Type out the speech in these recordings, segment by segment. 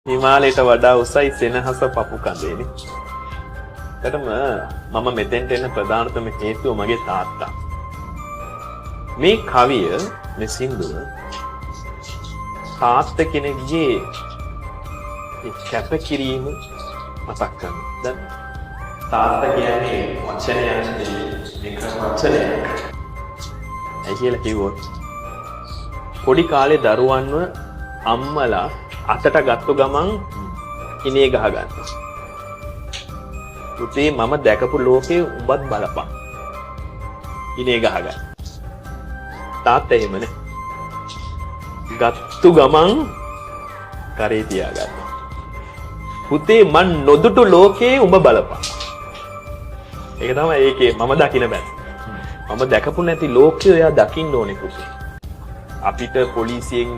හිමාලයට වඩා උසයි සෙනහස පපු කඳේනේ. ඒකටම මම මෙතෙන්ට එන්න ප්‍රධානතම හේතුව මගේ තාත්තා. මේ කවිය මේ සින්දුව තාත්තා කෙනෙක්ගේ කැපකිරීම මතක් කරනවා. දැන් තාත්තා කියන්නේ වචනයක් නෙවෙයි වචනයක්. ඒ කියලා කිව්වොත් පොඩි කාලේ දරුවන්ව අම්මලා අතට ගත්තු ගමන් ඉනේ ගහ ගන්නවා. පුතේ මම දැකපු ලෝකේ උඹත් බලපන්. ඉනේ ගහ ගන්න. තාත්තා එහෙමනේ. ගත්තු ගමන් කරේ තියා ගන්නවා. පුතේ මන් නොදුටු ලෝකේ උඹ බලපන්. ඒක තමයි ඒකේ මම දකින්න බෑ. මම දැකපු නැති ලෝකය එයා දකින්න ඕනේ පුතේ. අපිට පොලිසියෙන්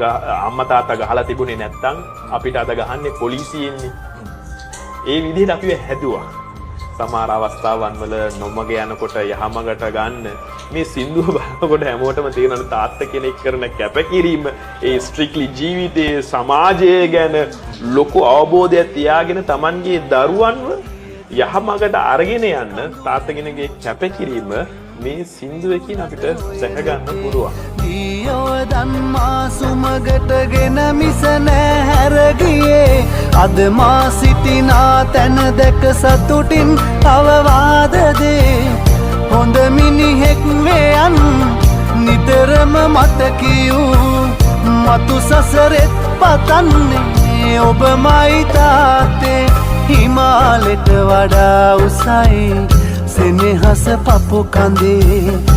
අම්මා තාත්තා ගහලා තිබුණේ නැත්තම් අපිට අද ගහන්නේ පොලිසියෙන්නේ. ඒ විදිහට අපිව හැදුවා. සමහර අවස්ථාවන් වල නොමග යනකොට යහමගට ගන්න මේ සින්දුව බලනකොට හැමෝටම තේරෙන තාත්තා කෙනෙක් කරන කැපකිරීම ඒ ස්ට්‍රික්ට්ලි ජීවිතයේ සමාජය ගැන ලොකු අවබෝධයක් තියාගෙන Tamanගේ දරුවන්ව යහමගට අරගෙන යන්න තාත්තා කෙනෙක්ගේ කැපකිරීම මේ සින්දුවකින් අපිට දැක ගන්න පුළුවන්. දියව දන්මා සුමගටගෙන මිස නැහැර ගියේ අද මා සිටිනා තැන දැක සතුටින් අවවාද දේ හොඳ මිනිහෙක් වේයන් නිතරම මතකියූ මතු සසරෙත් පතන්නේ ඔබමයි තාත්තේ හිමාලයට වඩා උසයි සෙනෙහස පපු කඳේ